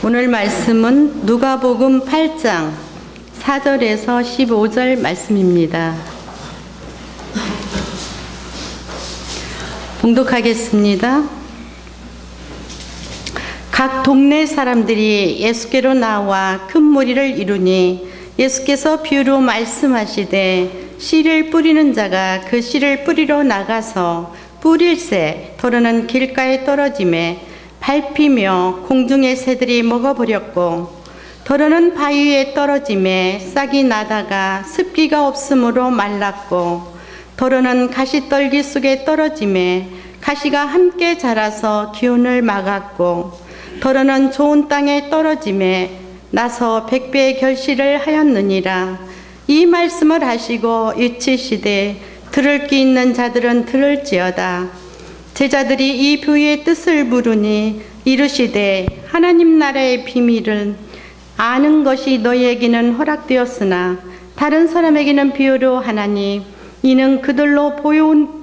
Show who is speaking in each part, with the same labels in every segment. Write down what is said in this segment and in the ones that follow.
Speaker 1: 오늘 말씀은 누가복음 8장 4절에서 15절 말씀입니다. 봉독하겠습니다. 각 동네 사람들이 예수께로 나와 큰 무리를 이루니 예수께서 비유로 말씀하시되 씨를 뿌리는 자가 그 씨를 뿌리러 나가서 뿌릴새 더러는 길가에 떨어지매 밟히며 공중의 새들이 먹어버렸고 더러는 바위 위에 떨어지매 싹이 나다가 습기가 없으므로 말랐고 더러는 가시떨기 속에 떨어지매 가시가 함께 자라서 기운을 막았고 더러는 좋은 땅에 떨어지매 나서 100배의 결실을 하였느니라. 이 말씀을 하시고 일치시되 들을 귀 있는 자들은 들을지어다. 제자들이 이 비유의 뜻을 물으니 이르시되 하나님 나라의 비밀을 아는 것이 너희에게는 허락되었으나 다른 사람에게는 비유로 하나니 이는 그들로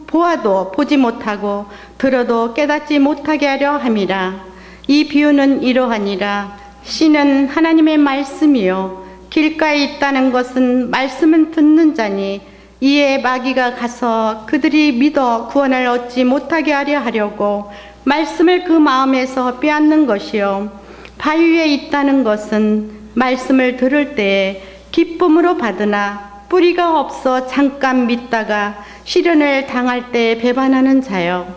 Speaker 1: 보아도 보지 못하고 들어도 깨닫지 못하게 하려 함이라. 이 비유는 이러하니라. 씨는 하나님의 말씀이요 길가에 있다는 것은 말씀은 듣는 자니 이에 마귀가 가서 그들이 믿어 구원을 얻지 못하게 하려고 말씀을 그 마음에서 빼앗는 것이요 바위 위에 있다는 것은 말씀을 들을 때에 기쁨으로 받으나 뿌리가 없어 잠깐 믿다가 시련을 당할 때 배반하는 자요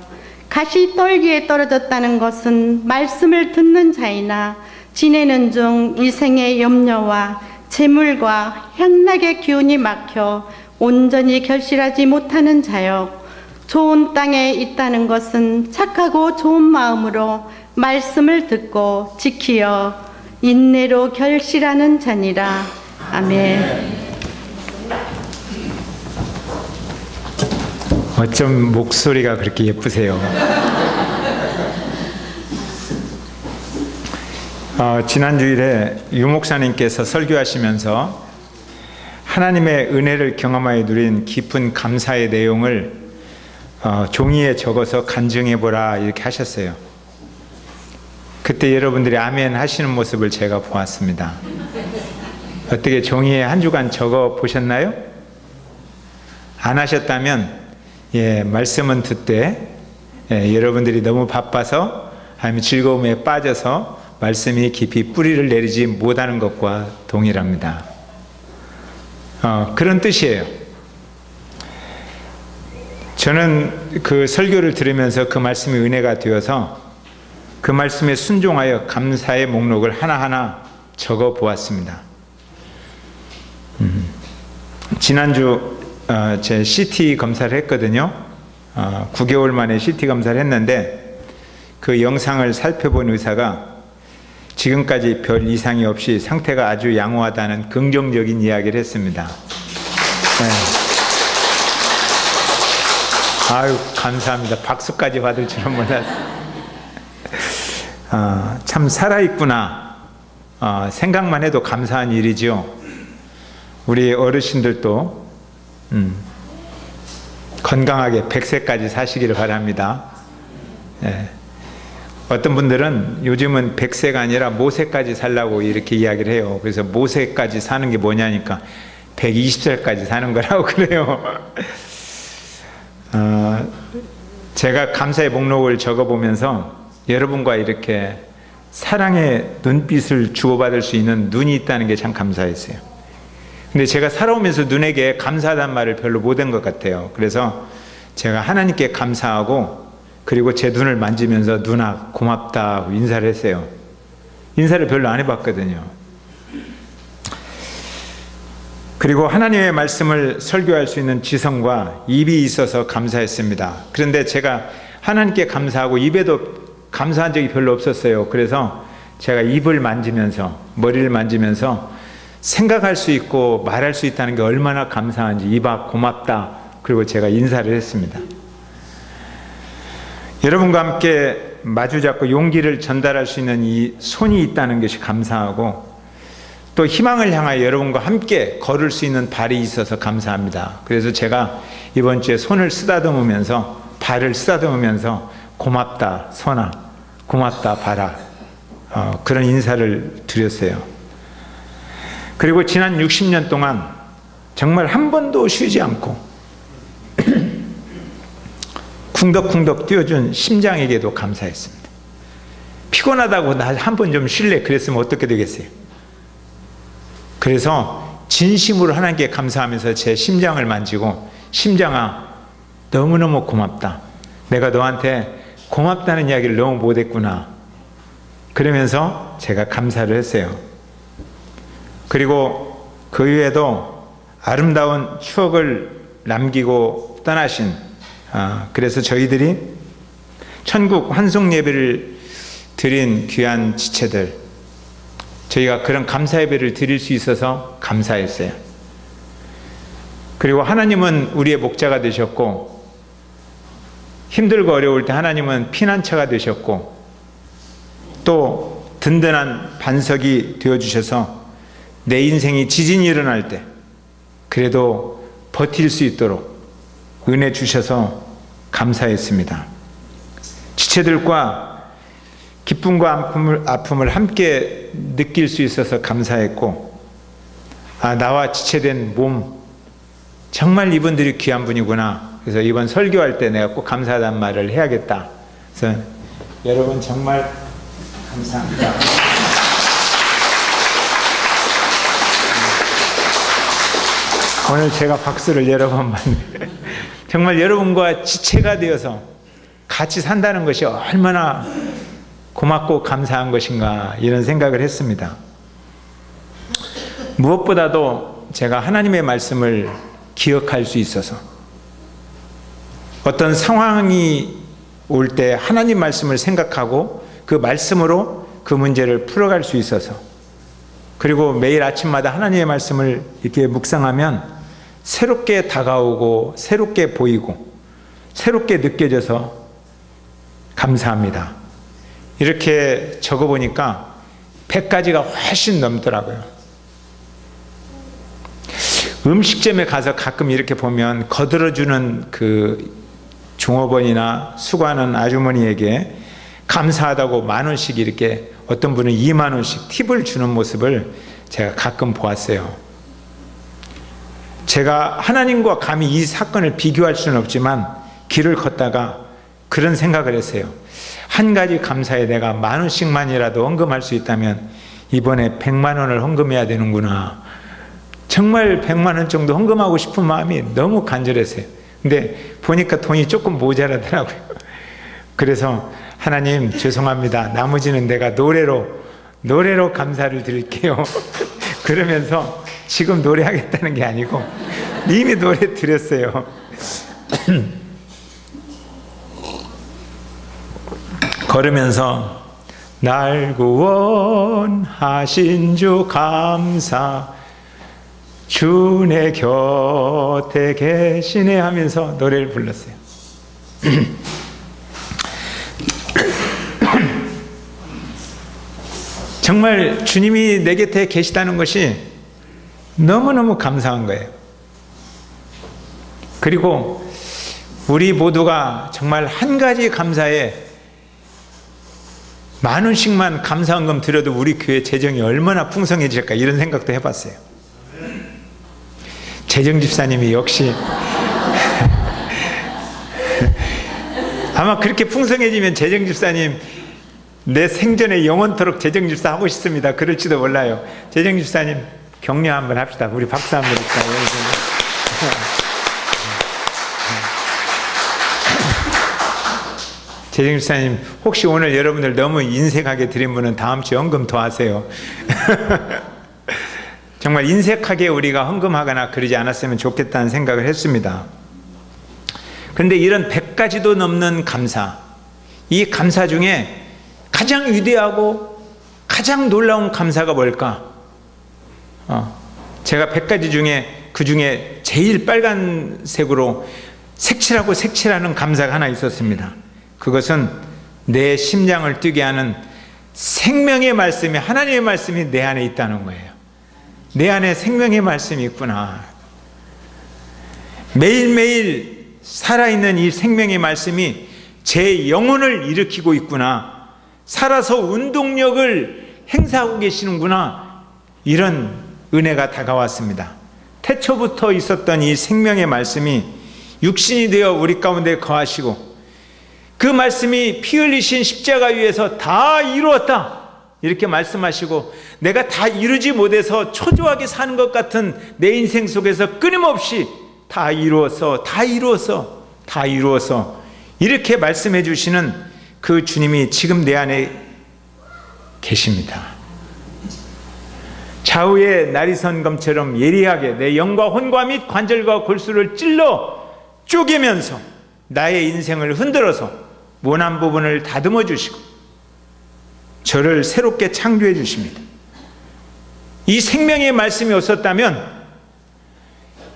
Speaker 1: 가시 떨기에 떨어졌다는 것은 말씀을 듣는 자이나 지내는 중 일생의 염려와 재물과 향락의 기운이 막혀 온전히 결실하지 못하는 자요 좋은 땅에 있다는 것은 착하고 좋은 마음으로 말씀을 듣고 지키어 인내로 결실하는 자니라. 아멘.
Speaker 2: 어쩜 목소리가 그렇게 예쁘세요. 지난 주일에 유 목사님께서 설교하시면서 하나님의 은혜를 경험하여 누린 깊은 감사의 내용을 종이에 적어서 간증해보라 이렇게 하셨어요. 그때 여러분들이 아멘 하시는 모습을 제가 보았습니다. 어떻게 종이에 한 주간 적어 보셨나요? 안 하셨다면 말씀은 듣되 여러분들이 너무 바빠서 아니면 즐거움에 빠져서 말씀이 깊이 뿌리를 내리지 못하는 것과 동일합니다. 그런 뜻이에요. 저는 그 설교를 들으면서 그 말씀이 은혜가 되어서 그 말씀에 순종하여 감사의 목록을 하나하나 적어 보았습니다. 지난주 제 CT 검사를 했거든요. 9개월 만에 CT 검사를 했는데 그 영상을 살펴본 의사가 지금까지 별 이상이 없이 상태가 아주 양호하다는 긍정적인 이야기를 했습니다. 아유, 감사합니다. 박수까지 받을 줄은 몰랐어요. 참 살아있구나. 생각만 해도 감사한 일이죠. 우리 어르신들도 건강하게 100세까지 사시기를 바랍니다. 어떤 분들은 요즘은 100세가 아니라 모세까지 살라고 이렇게 이야기를 해요. 그래서 모세까지 사는 게 뭐냐니까 120살까지 사는 거라고 그래요. 제가 감사의 목록을 적어보면서 여러분과 이렇게 사랑의 눈빛을 주고받을 수 있는 눈이 있다는 게 참 감사했어요. 근데 제가 살아오면서 눈에게 감사하다는 말을 별로 못한 것 같아요. 그래서 제가 하나님께 감사하고 그리고 제 눈을 만지면서 누나 고맙다 하고 인사를 했어요. 인사를 별로 안 해봤거든요. 그리고 하나님의 말씀을 설교할 수 있는 지성과 입이 있어서 감사했습니다. 그런데 제가 하나님께 감사하고 입에도 감사한 적이 별로 없었어요. 그래서 제가 입을 만지면서 머리를 만지면서 생각할 수 있고 말할 수 있다는 게 얼마나 감사한지 입아 고맙다. 그리고 제가 인사를 했습니다. 여러분과 함께 마주잡고 용기를 전달할 수 있는 이 손이 있다는 것이 감사하고 또 희망을 향하여 여러분과 함께 걸을 수 있는 발이 있어서 감사합니다. 그래서 제가 이번 주에 손을 쓰다듬으면서 발을 쓰다듬으면서 고맙다 손아, 고맙다 발아, 그런 인사를 드렸어요. 그리고 지난 60년 동안 정말 한 번도 쉬지 않고 쿵덕쿵덕 뛰어준 심장에게도 감사했습니다. 피곤하다고 나 한 번 좀 쉴래 그랬으면 어떻게 되겠어요? 그래서 진심으로 하나님께 감사하면서 제 심장을 만지고, 심장아 너무너무 고맙다. 내가 너한테 고맙다는 이야기를 너무 못했구나. 그러면서 제가 감사를 했어요. 그리고 그 이후에도 아름다운 추억을 남기고 떠나신, 그래서 저희들이 천국 환송 예배를 드린 귀한 지체들, 저희가 그런 감사 예배를 드릴 수 있어서 감사했어요. 그리고 하나님은 우리의 목자가 되셨고, 힘들고 어려울 때 하나님은 피난처가 되셨고, 또 든든한 반석이 되어주셔서 내 인생이 지진이 일어날 때 그래도 버틸 수 있도록 은혜 주셔서 감사했습니다. 지체들과 기쁨과 아픔을 함께 느낄 수 있어서 감사했고, 나와 지체된 몸, 정말 이분들이 귀한 분이구나. 그래서 이번 설교할 때 내가 꼭 감사하다는 말을 해야겠다. 그래서 여러분 정말 감사합니다. 오늘 제가 박수를 여러 번 받는데, 정말 여러분과 지체가 되어서 같이 산다는 것이 얼마나 고맙고 감사한 것인가, 이런 생각을 했습니다. 무엇보다도 제가 하나님의 말씀을 기억할 수 있어서, 어떤 상황이 올 때 하나님 말씀을 생각하고 그 말씀으로 그 문제를 풀어갈 수 있어서, 그리고 매일 아침마다 하나님의 말씀을 이렇게 묵상하면 새롭게 다가오고 새롭게 보이고 새롭게 느껴져서 감사합니다. 이렇게 적어보니까 100가지가 훨씬 넘더라고요. 음식점에 가서 가끔 이렇게 보면 거들어주는 그 종업원이나 수고하는 아주머니에게 감사하다고 10,000원씩 이렇게, 어떤 분은 20,000원씩 팁을 주는 모습을 제가 가끔 보았어요. 제가 하나님과 감히 이 사건을 비교할 수는 없지만 길을 걷다가 그런 생각을 했어요. 한 가지 감사에 내가 10,000원씩만이라도 헌금할 수 있다면 이번에 100,000원을 헌금해야 되는구나. 정말 100,000원 정도 헌금하고 싶은 마음이 너무 간절했어요. 근데 보니까 돈이 조금 모자라더라고요. 그래서 하나님 죄송합니다. 나머지는 내가 노래로 감사를 드릴게요. 그러면서 지금 노래하겠다는 게 아니고 이미 노래 드렸어요. 걸으면서 날 구원하신 주 감사, 주 내 곁에 계시네 하면서 노래를 불렀어요. 정말 주님이 내 곁에 계시다는 것이 너무너무 감사한 거예요. 그리고 우리 모두가 정말 한 가지 감사에 10,000원씩만 감사헌금 드려도 우리 교회 재정이 얼마나 풍성해질까, 이런 생각도 해봤어요. 재정집사님이 역시 아마 그렇게 풍성해지면 재정집사님 내 생전에 영원토록 재정집사 하고 싶습니다. 그럴지도 몰라요. 재정집사님 격려 한번 합시다. 우리 박수 한번 칩시다. 재정집사님 혹시 오늘 여러분들 너무 인색하게 드린 분은 다음 주에 헌금 더 하세요. 정말 인색하게 우리가 헌금하거나 그러지 않았으면 좋겠다는 생각을 했습니다. 그런데 이런 100가지도 넘는 감사, 이 감사 중에 가장 위대하고 가장 놀라운 감사가 뭘까? 제가 100가지 중에 그 중에 제일 빨간색으로 색칠하고 색칠하는 감사가 하나 있었습니다. 그것은 내 심장을 뛰게 하는 생명의 말씀이, 하나님의 말씀이 내 안에 있다는 거예요. 내 안에 생명의 말씀이 있구나. 매일매일 살아있는 이 생명의 말씀이 제 영혼을 일으키고 있구나. 살아서 운동력을 행사하고 계시는구나, 이런 은혜가 다가왔습니다. 태초부터 있었던 이 생명의 말씀이 육신이 되어 우리 가운데 거하시고, 그 말씀이 피 흘리신 십자가 위에서 다 이루었다 이렇게 말씀하시고, 내가 다 이루지 못해서 초조하게 사는 것 같은 내 인생 속에서 끊임없이 다 이루었어, 다 이루었어, 다 이루었어 이렇게 말씀해 주시는 그 주님이 지금 내 안에 계십니다. 좌우의 나리선 검처럼 예리하게 내 영과 혼과 및 관절과 골수를 찔러 쪼개면서 나의 인생을 흔들어서 모난 부분을 다듬어 주시고 저를 새롭게 창조해 주십니다. 이 생명의 말씀이 없었다면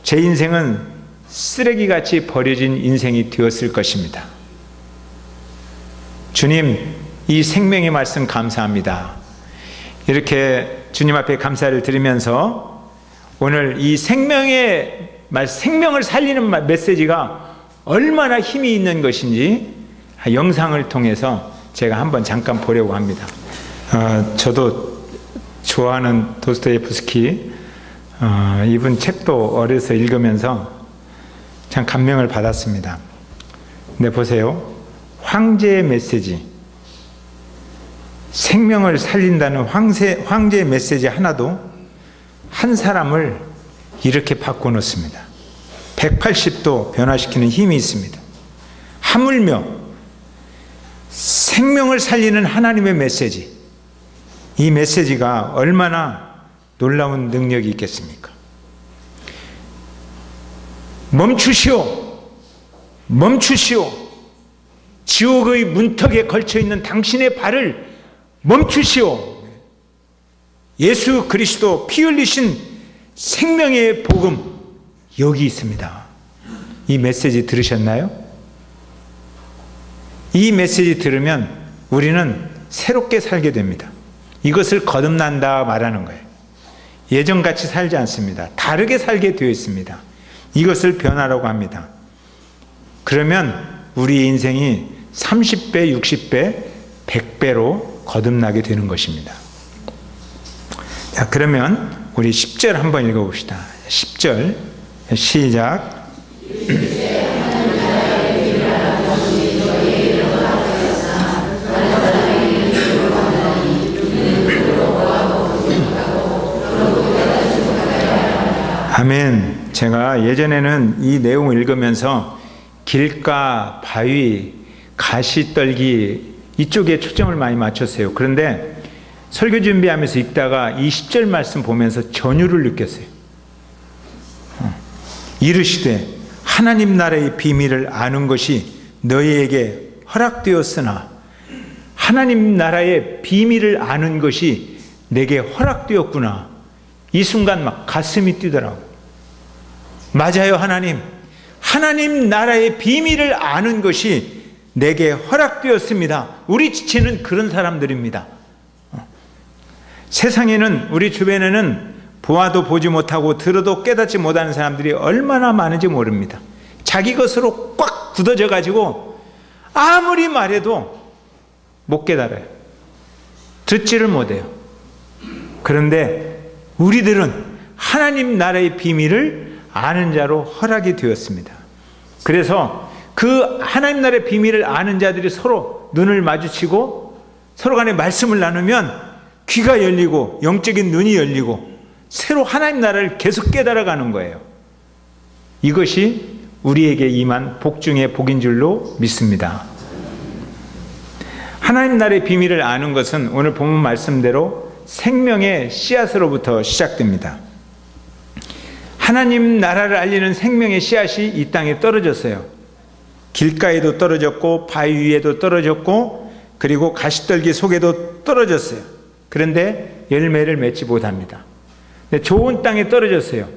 Speaker 2: 제 인생은 쓰레기같이 버려진 인생이 되었을 것입니다. 주님, 이 생명의 말씀 감사합니다. 이렇게 주님 앞에 감사를 드리면서 오늘 이 생명을 살리는 메시지가 얼마나 힘이 있는 것인지 영상을 통해서 제가 한번 잠깐 보려고 합니다. 저도 좋아하는 도스토옙스키, 이분 책도 어려서 읽으면서 참 감명을 받았습니다. 근데 보세요, 황제의 메시지, 생명을 살린다는 황제의 메시지 하나도 한 사람을 이렇게 바꿔놓습니다. 180도 변화시키는 힘이 있습니다. 하물며 생명을 살리는 하나님의 메시지, 이 메시지가 얼마나 놀라운 능력이 있겠습니까? 멈추시오, 멈추시오. 지옥의 문턱에 걸쳐있는 당신의 발을 멈추시오. 예수 그리스도 피 흘리신 생명의 복음 여기 있습니다. 이 메시지 들으셨나요? 이 메시지 들으면 우리는 새롭게 살게 됩니다. 이것을 거듭난다 말하는 거예요. 예전같이 살지 않습니다. 다르게 살게 되어 있습니다. 이것을 변화라고 합니다. 그러면 우리 인생이 30배, 60배, 100배로 거듭나게 되는 것입니다. 자, 그러면 우리 10절 한번 읽어봅시다. 10절 시작. 아멘. 제가 예전에는 이 내용을 읽으면서 길가, 바위, 가시떨기 이쪽에 초점을 많이 맞췄어요. 그런데 설교 준비하면서 읽다가 이 10절 말씀 보면서 전율을 느꼈어요. 이르시되 하나님 나라의 비밀을 아는 것이 너희에게 허락되었으나, 하나님 나라의 비밀을 아는 것이 내게 허락되었구나. 이 순간 막 가슴이 뛰더라고. 맞아요, 하나님. 하나님 나라의 비밀을 아는 것이 내게 허락되었습니다. 우리 지체는 그런 사람들입니다. 세상에는, 우리 주변에는 보아도 보지 못하고 들어도 깨닫지 못하는 사람들이 얼마나 많은지 모릅니다. 자기 것으로 꽉 굳어져 가지고 아무리 말해도 못 깨달아요. 듣지를 못해요. 그런데 우리들은 하나님 나라의 비밀을 아는 자로 허락이 되었습니다. 그래서 그 하나님 나라의 비밀을 아는 자들이 서로 눈을 마주치고 서로 간에 말씀을 나누면 귀가 열리고 영적인 눈이 열리고 새로 하나님 나라를 계속 깨달아가는 거예요. 이것이 우리에게 임한 복 중의 복인 줄로 믿습니다. 하나님 나라의 비밀을 아는 것은 오늘 본문 말씀대로 생명의 씨앗으로부터 시작됩니다. 하나님 나라를 알리는 생명의 씨앗이 이 땅에 떨어졌어요. 길가에도 떨어졌고 바위 위에도 떨어졌고 그리고 가시떨기 속에도 떨어졌어요. 그런데 열매를 맺지 못합니다. 좋은 땅에 떨어졌어요.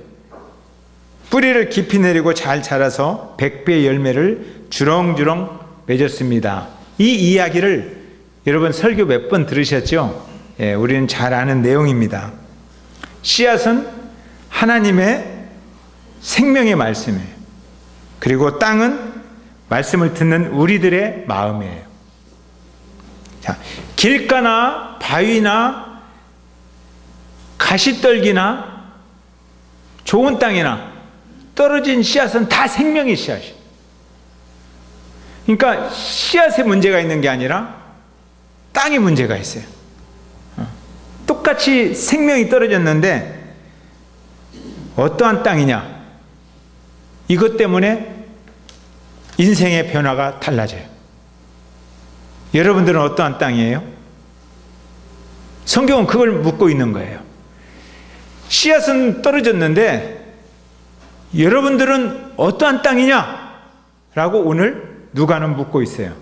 Speaker 2: 뿌리를 깊이 내리고 잘 자라서 100배의 열매를 주렁주렁 맺었습니다. 이 이야기를 여러분 설교 몇 번 들으셨죠? 예, 우리는 잘 아는 내용입니다. 씨앗은 하나님의 생명의 말씀이에요. 그리고 땅은 말씀을 듣는 우리들의 마음이에요. 자, 길가나 바위나 가시떨기나 좋은 땅이나 떨어진 씨앗은 다 생명의 씨앗이에요. 그러니까 씨앗에 문제가 있는 게 아니라 땅에 문제가 있어요. 똑같이 생명이 떨어졌는데 어떠한 땅이냐? 이것 때문에 인생의 변화가 달라져요. 여러분들은 어떠한 땅이에요? 성경은 그걸 묻고 있는 거예요. 씨앗은 떨어졌는데 여러분들은 어떠한 땅이냐? 라고 오늘 누가는 묻고 있어요.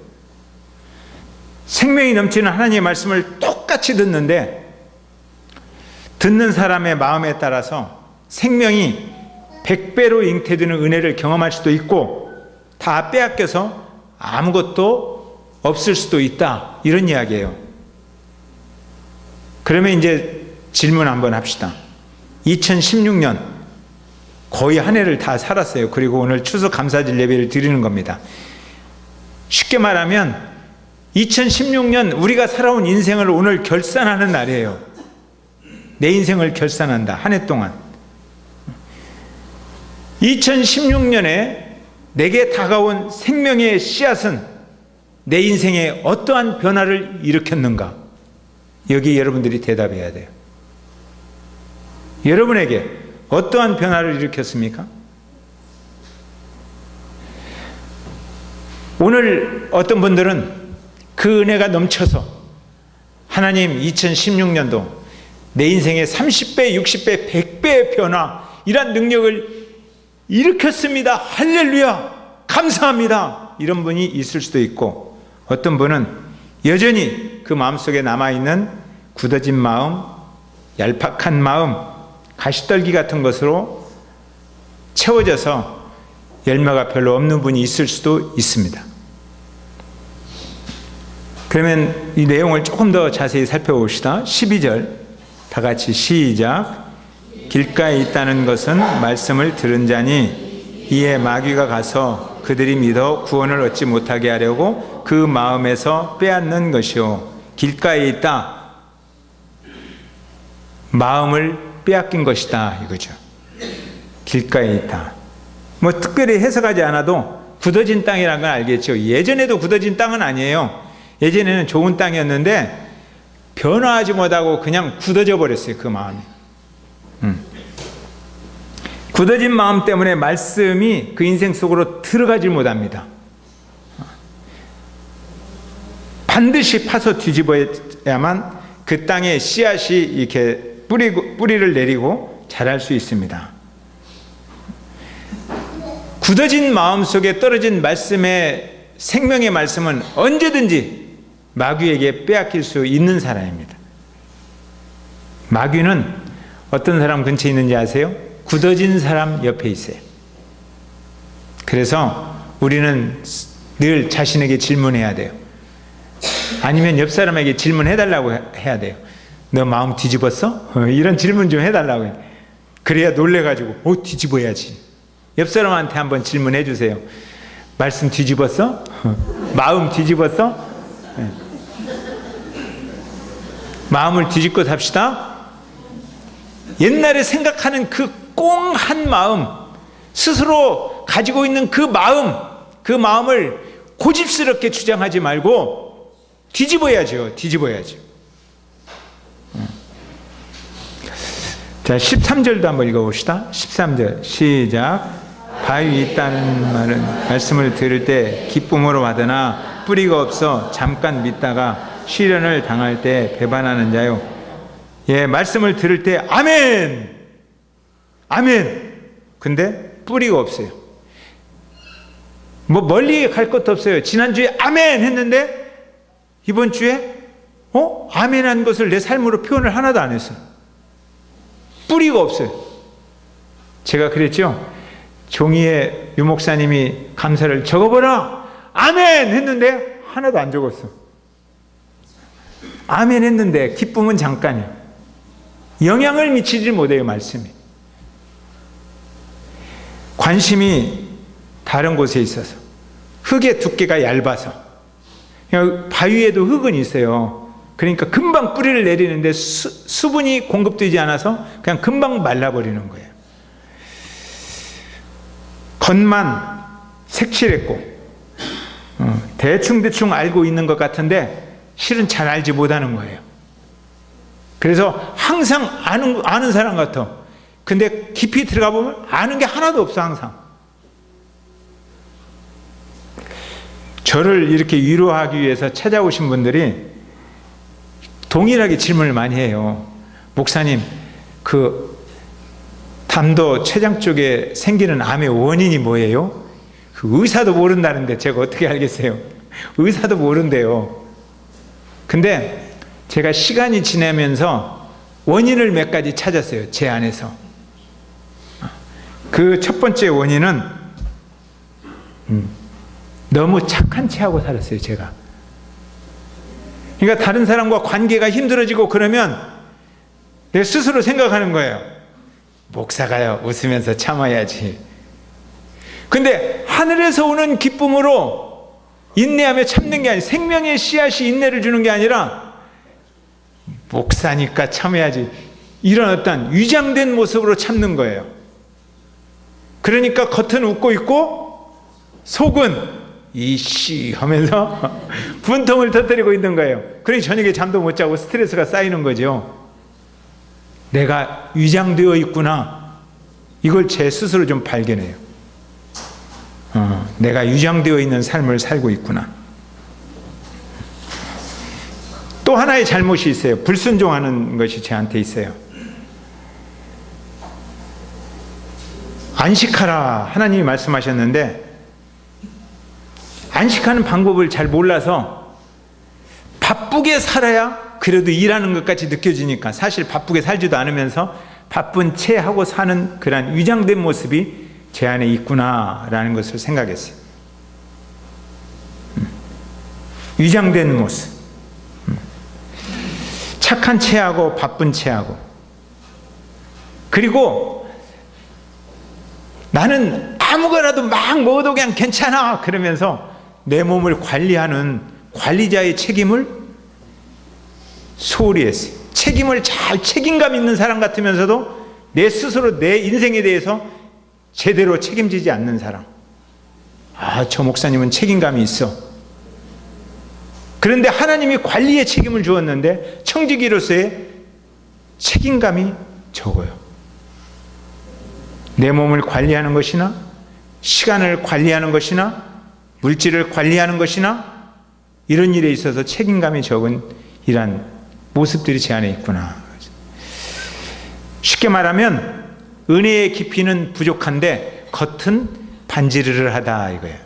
Speaker 2: 생명이 넘치는 하나님의 말씀을 똑같이 듣는데 듣는 사람의 마음에 따라서 생명이 100배로 잉태되는 은혜를 경험할 수도 있고 다 빼앗겨서 아무것도 없을 수도 있다. 이런 이야기예요. 그러면 이제 질문 한번 합시다. 2016년 거의 한 해를 다 살았어요. 그리고 오늘 추석 감사절 예배를 드리는 겁니다. 쉽게 말하면 2016년 우리가 살아온 인생을 오늘 결산하는 날이에요. 내 인생을 결산한다. 한 해 동안. 2016년에 내게 다가온 생명의 씨앗은 내 인생에 어떠한 변화를 일으켰는가? 여기 여러분들이 대답해야 돼요. 여러분에게 어떠한 변화를 일으켰습니까? 오늘 어떤 분들은 그 은혜가 넘쳐서 하나님 2016년도 내 인생의 30배, 60배, 100배의 변화 이런 능력을 일으켰습니다. 할렐루야 감사합니다. 이런 분이 있을 수도 있고 어떤 분은 여전히 그 마음속에 남아있는 굳어진 마음, 얄팍한 마음, 가시떨기 같은 것으로 채워져서 열매가 별로 없는 분이 있을 수도 있습니다. 그러면 이 내용을 조금 더 자세히 살펴봅시다. 12절 다 같이 시작. 길가에 있다는 것은 말씀을 들은 자니 이에 마귀가 가서 그들이 믿어 구원을 얻지 못하게 하려고 그 마음에서 빼앗는 것이요. 길가에 있다. 마음을 빼앗긴 것이다 이거죠. 길가에 있다. 뭐 특별히 해석하지 않아도 굳어진 땅이라는 건 알겠죠. 예전에도 굳어진 땅은 아니에요. 예전에는 좋은 땅이었는데 변화하지 못하고 그냥 굳어져 버렸어요. 그 마음이. 굳어진 마음 때문에 말씀이 그 인생 속으로 들어가지 못합니다. 반드시 파서 뒤집어야만 그 땅에 씨앗이 이렇게 뿌리를 내리고 자랄 수 있습니다. 굳어진 마음 속에 떨어진 말씀의 생명의 말씀은 언제든지 마귀에게 빼앗길 수 있는 사람입니다. 마귀는 어떤 사람 근처에 있는지 아세요? 굳어진 사람 옆에 있어요. 그래서 우리는 늘 자신에게 질문해야 돼요. 아니면 옆 사람에게 질문해달라고 해야 돼요. 너 마음 뒤집었어? 이런 질문 좀 해달라고 해요. 그래야 놀래가지고 뒤집어야지. 옆 사람한테 한번 질문해 주세요. 말씀 뒤집었어? 마음 뒤집었어? 마음을 뒤집고 삽시다. 옛날에 생각하는 그 꽁한 마음, 스스로 가지고 있는 그 마음을 고집스럽게 주장하지 말고 뒤집어야죠. 뒤집어야죠. 자, 13절도 한번 읽어봅시다. 13절 시작. 바위 있다는 말씀을 들을 때 기쁨으로 받으나 뿌리가 없어 잠깐 믿다가 시련을 당할 때 배반하는 자요. 예, 말씀을 들을 때 아멘! 아멘! 근데 뿌리가 없어요. 뭐 멀리 갈 것도 없어요. 지난주에 아멘! 했는데 이번 주에 아멘 한 것을 내 삶으로 표현을 하나도 안 했어요. 뿌리가 없어요. 제가 그랬죠? 종이에 유목사님이 감사를 적어보라! 아멘! 했는데 하나도 안 적었어. 아멘 했는데 기쁨은 잠깐이에요. 영향을 미치지 못해요. 말씀이. 관심이 다른 곳에 있어서 흙의 두께가 얇아서 바위에도 흙은 있어요. 그러니까 금방 뿌리를 내리는데 수분이 공급되지 않아서 그냥 금방 말라버리는 거예요. 겉만 색칠했고 대충 알고 있는 것 같은데 실은 잘 알지 못하는 거예요. 그래서 항상 아는 사람 같아. 근데 깊이 들어가 보면 아는 게 하나도 없어. 항상 저를 이렇게 위로하기 위해서 찾아오신 분들이 동일하게 질문을 많이 해요. 목사님, 그 담도 췌장 쪽에 생기는 암의 원인이 뭐예요? 그 의사도 모른다는데 제가 어떻게 알겠어요? 의사도 모른대요. 근데 제가 시간이 지나면서 원인을 몇 가지 찾았어요. 제 안에서. 그 첫 번째 원인은 너무 착한 체하고 살았어요. 제가. 그러니까 다른 사람과 관계가 힘들어지고 그러면 내 스스로 생각하는 거예요. 목사가요, 웃으면서 참아야지. 근데 하늘에서 오는 기쁨으로 인내하며 참는 게 아니라, 생명의 씨앗이 인내를 주는 게 아니라 목사니까 참아야지, 이런 어떤 위장된 모습으로 참는 거예요. 그러니까 겉은 웃고 있고 속은 이씨 하면서 분통을 터뜨리고 있는 거예요. 그러니 저녁에 잠도 못 자고 스트레스가 쌓이는 거죠. 내가 위장되어 있구나, 이걸 제 스스로 좀 발견해요. 내가 위장되어 있는 삶을 살고 있구나. 또 하나의 잘못이 있어요. 불순종하는 것이 저한테 있어요. 안식하라 하나님이 말씀하셨는데 안식하는 방법을 잘 몰라서 바쁘게 살아야 그래도 일하는 것 같이 느껴지니까, 사실 바쁘게 살지도 않으면서 바쁜 채 하고 사는 그런 위장된 모습이 제 안에 있구나라는 것을 생각했어요. 위장된 모습. 착한 채하고 바쁜 채하고. 그리고 나는 아무거나도 막 먹어도 그냥 괜찮아 그러면서 내 몸을 관리하는 관리자의 책임을 소홀히 했어요. 책임감 있는 사람 같으면서도 내 스스로 내 인생에 대해서 제대로 책임지지 않는 사람. 저 목사님은 책임감이 있어. 그런데 하나님이 관리의 책임을 주었는데 청지기로서의 책임감이 적어요. 내 몸을 관리하는 것이나 시간을 관리하는 것이나 물질을 관리하는 것이나 이런 일에 있어서 책임감이 적은 이러한 모습들이 제 안에 있구나. 쉽게 말하면 은혜의 깊이는 부족한데 겉은 반지르르하다 이거예요.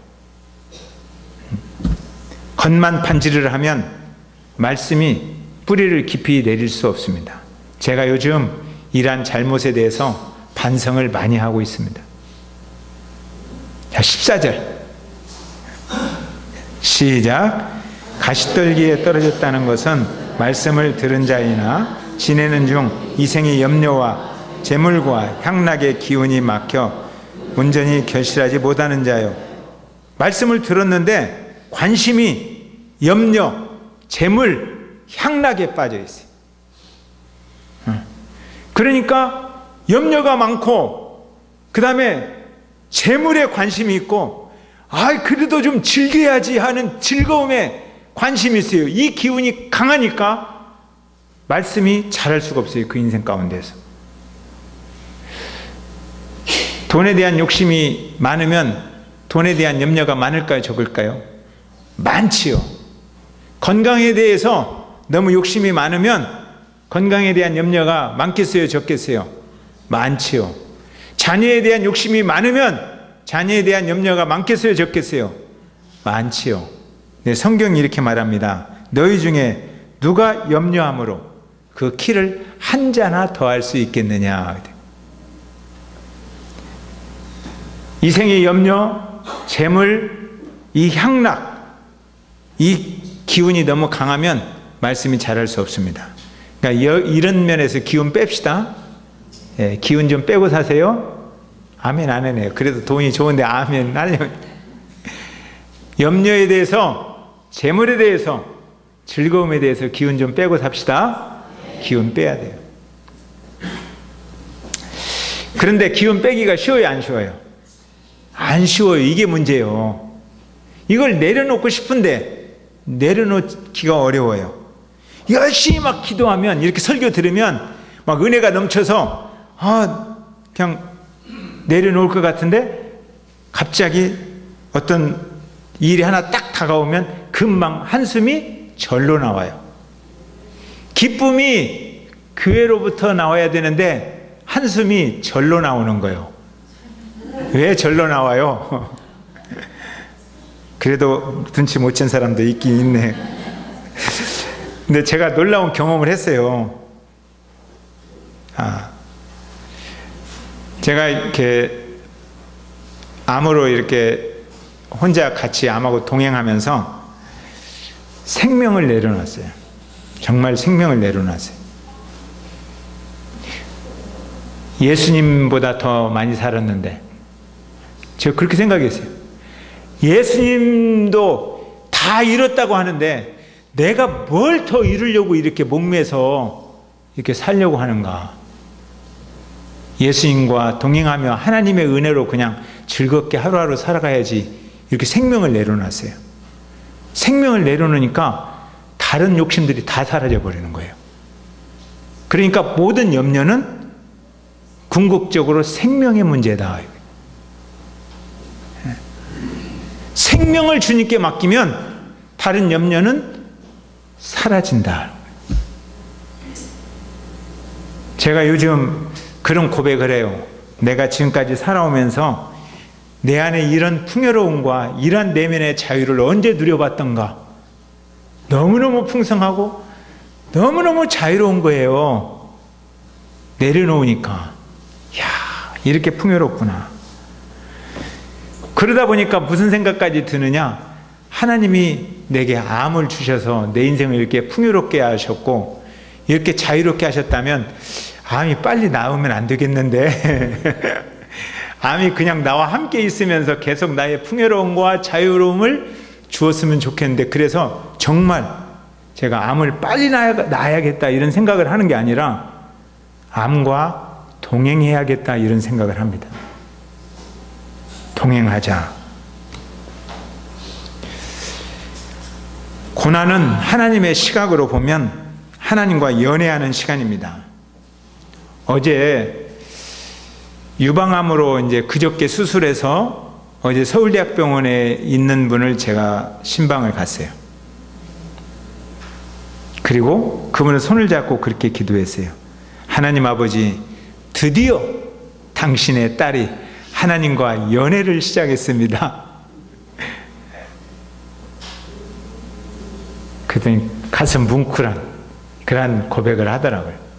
Speaker 2: 겉만 반지르르하면 말씀이 뿌리를 깊이 내릴 수 없습니다. 제가 요즘 이러한 잘못에 대해서 반성을 많이 하고 있습니다. 자, 14절 시작. 가시떨기에 떨어졌다는 것은 말씀을 들은 자이나 지내는 중 이생의 염려와 재물과 향락의 기운이 막혀 온전히 결실하지 못하는 자요. 말씀을 들었는데 관심이 염려, 재물, 향락에 빠져 있어요. 그러니까 염려가 많고 그 다음에 재물에 관심이 있고 그래도 좀 즐겨야지 하는 즐거움에 관심이 있어요. 이 기운이 강하니까 말씀이 잘할 수가 없어요. 그 인생 가운데서. 돈에 대한 욕심이 많으면 돈에 대한 염려가 많을까요? 적을까요? 많지요. 건강에 대해서 너무 욕심이 많으면 건강에 대한 염려가 많겠어요? 적겠어요? 많지요. 자녀에 대한 욕심이 많으면 자녀에 대한 염려가 많겠어요? 적겠어요? 많지요. 네, 성경이 이렇게 말합니다. 너희 중에 누가 염려함으로 그 키를 한 자나 더할 수 있겠느냐. 이생의 염려, 재물, 이 향락, 이 기운이 너무 강하면 말씀이 잘할 수 없습니다. 그러니까 이런 면에서 기운 뺍시다. 기운 좀 빼고 사세요. 아멘 안 하네요. 그래도 돈이 좋은데 아멘 하려면. 염려에 대해서, 재물에 대해서, 즐거움에 대해서 기운 좀 빼고 삽시다. 기운 빼야 돼요. 그런데 기운 빼기가 쉬워요, 안 쉬워요? 안 쉬워요. 이게 문제예요. 이걸 내려놓고 싶은데 내려놓기가 어려워요. 열심히 막 기도하면, 이렇게 설교 들으면 막 은혜가 넘쳐서 그냥 내려놓을 것 같은데 갑자기 어떤 일이 하나 딱 다가오면 금방 한숨이 절로 나와요. 기쁨이 교회로부터 나와야 되는데 한숨이 절로 나오는 거예요. 왜 절로 나와요? 그래도 눈치 못 챈 사람도 있긴 있네. 근데 제가 놀라운 경험을 했어요. 제가 이렇게 암으로 이렇게 혼자 같이 암하고 동행하면서 생명을 내려놨어요. 정말 생명을 내려놨어요. 예수님보다 더 많이 살았는데 제가 그렇게 생각했어요. 예수님도 다 이뤘다고 하는데 내가 뭘 더 이루려고 이렇게 목매서 이렇게 살려고 하는가. 예수님과 동행하며 하나님의 은혜로 그냥 즐겁게 하루하루 살아가야지, 이렇게 생명을 내려놨어요. 생명을 내려놓으니까 다른 욕심들이 다 사라져 버리는 거예요. 그러니까 모든 염려는 궁극적으로 생명의 문제다. 생명을 주님께 맡기면 다른 염려는 사라진다. 제가 요즘 그런 고백을 해요. 내가 지금까지 살아오면서 내 안에 이런 풍요로움과 이런 내면의 자유를 언제 누려봤던가. 너무너무 풍성하고 너무너무 자유로운 거예요. 내려놓으니까 야, 이렇게 풍요롭구나. 그러다 보니까 무슨 생각까지 드느냐. 하나님이 내게 암을 주셔서 내 인생을 이렇게 풍요롭게 하셨고 이렇게 자유롭게 하셨다면 암이 빨리 나으면 안 되겠는데 암이 그냥 나와 함께 있으면서 계속 나의 풍요로움과 자유로움을 주었으면 좋겠는데, 그래서 정말 제가 암을 빨리 나아야겠다 이런 생각을 하는 게 아니라 암과 동행해야겠다 이런 생각을 합니다. 동행하자. 고난은 하나님의 시각으로 보면 하나님과 연애하는 시간입니다. 어제 유방암으로 이제 그저께 수술해서 어제 서울대학병원에 있는 분을 제가 신방을 갔어요. 그리고 그분의 손을 잡고 그렇게 기도했어요. 하나님 아버지, 드디어 당신의 딸이 하나님과 연애를 시작했습니다. 그랬더니 가슴 뭉클한 그런 고백을 하더라고요.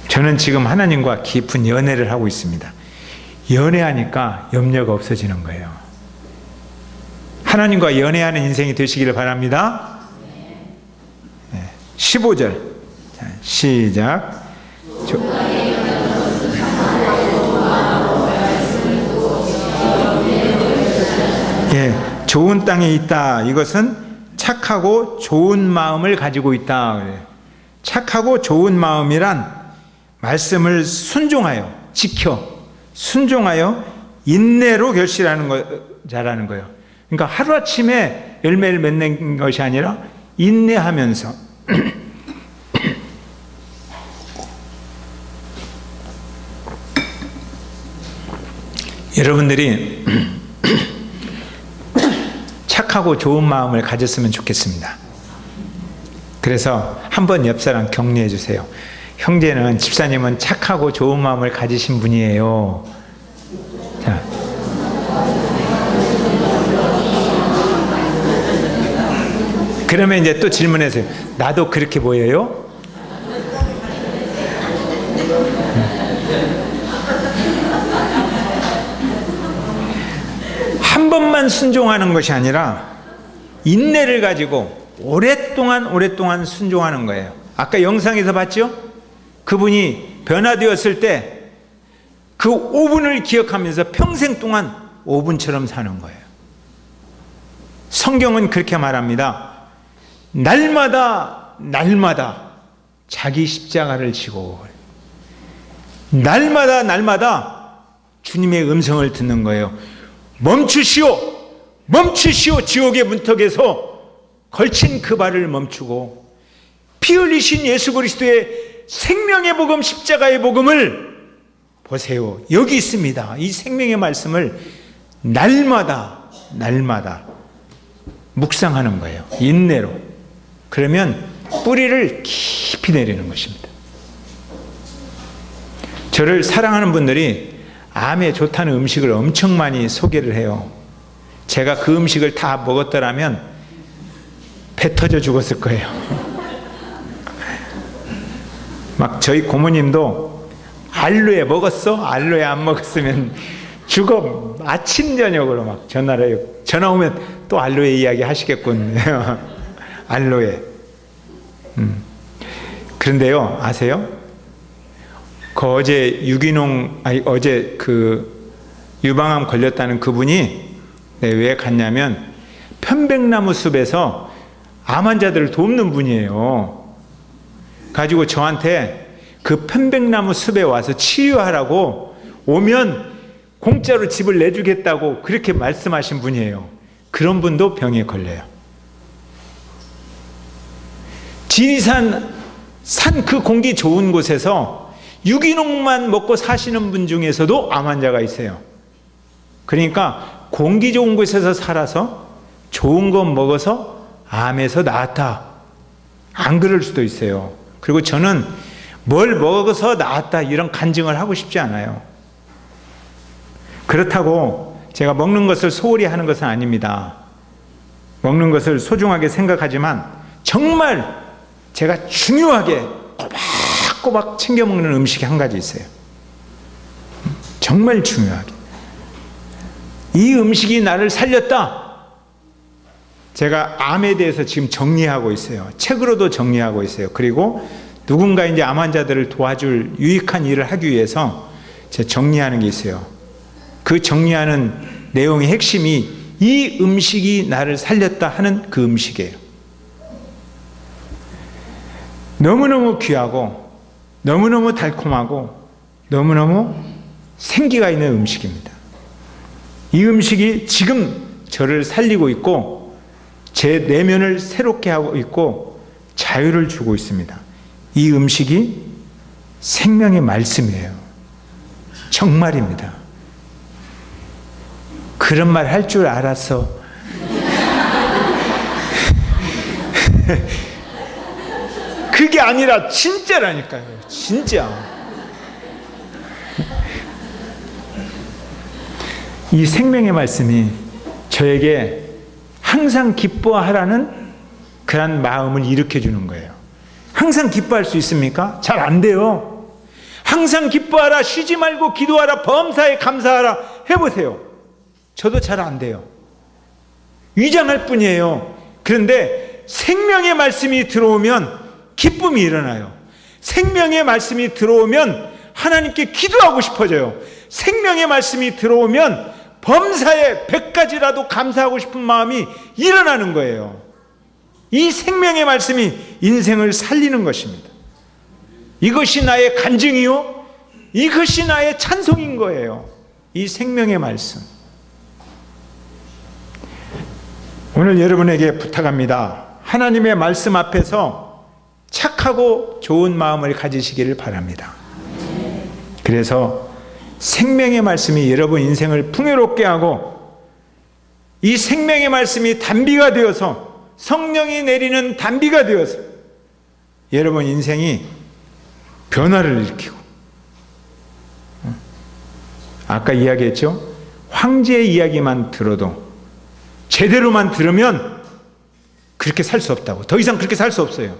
Speaker 2: 저는 지금 하나님과 깊은 연애를 하고 있습니다. 연애하니까 염려가 없어지는 거예요. 하나님과 연애하는 인생이 되시기를 바랍니다. 15절 시작. 좋은 땅에 있다. 이것은 착하고 좋은 마음을 가지고 있다. 착하고 좋은 마음이란 말씀을 순종하여 지켜 순종하여 인내로 결실하는 자라는 거예요. 그러니까 하루아침에 열매를 맺는 것이 아니라 인내하면서 여러분들이 착하고 좋은 마음을 가졌으면 좋겠습니다. 그래서 한번 옆사람 격려해 주세요. 형제는, 집사님은 착하고 좋은 마음을 가지신 분이에요. 자. 그러면 이제 또 질문하세요. 나도 그렇게 보여요? 한 번만 순종하는 것이 아니라 인내를 가지고 오랫동안 순종하는 거예요. 아까 영상에서 봤죠? 그분이 변화되었을 때 그 5분을 기억하면서 평생 동안 5분처럼 사는 거예요. 성경은 그렇게 말합니다. 날마다 자기 십자가를 지고 날마다 주님의 음성을 듣는 거예요. 멈추시오 지옥의 문턱에서 걸친 그 발을 멈추고 피 흘리신 예수 그리스도의 생명의 복음, 십자가의 복음을 보세요. 여기 있습니다. 이 생명의 말씀을 날마다 묵상하는 거예요. 인내로. 그러면 뿌리를 깊이 내리는 것입니다. 저를 사랑하는 분들이 암에 좋다는 음식을 엄청 많이 소개를 해요. 제가 그 음식을 다 먹었더라면 배 터져 죽었을 거예요. 막 저희 고모님도 알로에 먹었어? 알로에 안 먹었으면 죽어. 아침 저녁으로 막 전화를 해요. 전화 오면 또 알로에 이야기 하시겠군. 알로에. 그런데요, 아세요? 어제 그 유방암 걸렸다는 그분이 왜 갔냐면 편백나무 숲에서 암 환자들을 돕는 분이에요. 가지고 저한테 그 편백나무 숲에 와서 치유하라고 오면 공짜로 집을 내주겠다고 그렇게 말씀하신 분이에요. 그런 분도 병에 걸려요. 지리산 산 그 공기 좋은 곳에서 유기농만 먹고 사시는 분 중에서도 암 환자가 있어요. 그러니까 공기 좋은 곳에서 살아서 좋은 거 먹어서 암에서 나았다. 안 그럴 수도 있어요. 그리고 저는 뭘 먹어서 나았다 이런 간증을 하고 싶지 않아요. 그렇다고 제가 먹는 것을 소홀히 하는 것은 아닙니다. 먹는 것을 소중하게 생각하지만 정말 제가 중요하게 꼬박꼬박 챙겨 먹는 음식이 한 가지 있어요. 정말 중요하게. 이 음식이 나를 살렸다. 제가 암에 대해서 지금 정리하고 있어요. 책으로도 정리하고 있어요. 그리고 누군가 이제 암 환자들을 도와줄 유익한 일을 하기 위해서 제가 정리하는 게 있어요. 그 정리하는 내용의 핵심이 이 음식이 나를 살렸다 하는 그 음식이에요. 너무너무 귀하고 너무너무 달콤하고 너무너무 생기가 있는 음식입니다. 이 음식이 지금 저를 살리고 있고 제 내면을 새롭게 하고 있고 자유를 주고 있습니다. 이 음식이 생명의 말씀이에요. 정말입니다. 그런 말 할 줄 알았어. 그게 아니라 진짜라니까요. 진짜. 이 생명의 말씀이 저에게 항상 기뻐하라는 그런 마음을 일으켜주는 거예요. 항상 기뻐할 수 있습니까? 잘 안 돼요. 항상 기뻐하라, 쉬지 말고 기도하라, 범사에 감사하라 해보세요. 저도 잘 안 돼요. 위장할 뿐이에요. 그런데 생명의 말씀이 들어오면 기쁨이 일어나요. 생명의 말씀이 들어오면 하나님께 기도하고 싶어져요. 생명의 말씀이 들어오면 범사에 100가지라도 감사하고 싶은 마음이 일어나는 거예요. 이 생명의 말씀이 인생을 살리는 것입니다. 이것이 나의 간증이요, 이것이 나의 찬송인 거예요. 이 생명의 말씀. 오늘 여러분에게 부탁합니다. 하나님의 말씀 앞에서 착하고 좋은 마음을 가지시기를 바랍니다. 그래서 생명의 말씀이 여러분 인생을 풍요롭게 하고 이 생명의 말씀이 단비가 되어서 성령이 내리는 단비가 되어서 여러분 인생이 변화를 일으키고, 아까 이야기했죠? 황제의 이야기만 들어도 제대로만 들으면 그렇게 살 수 없다고. 더 이상 그렇게 살 수 없어요.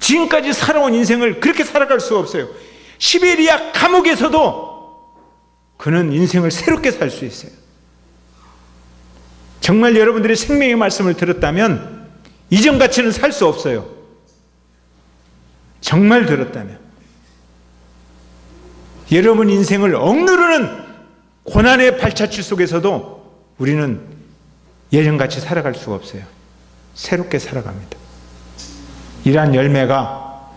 Speaker 2: 지금까지 살아온 인생을 그렇게 살아갈 수가 없어요. 시베리아 감옥에서도 그는 인생을 새롭게 살 수 있어요. 정말 여러분들이 생명의 말씀을 들었다면 이전같이는 살 수 없어요. 정말 들었다면. 여러분 인생을 억누르는 고난의 발자취 속에서도 우리는 예전같이 살아갈 수가 없어요. 새롭게 살아갑니다. 이러한 열매가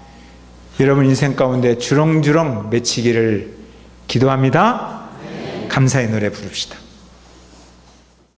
Speaker 2: 여러분 인생 가운데 주렁주렁 맺히기를 기도합니다. 감사의 노래 부릅시다.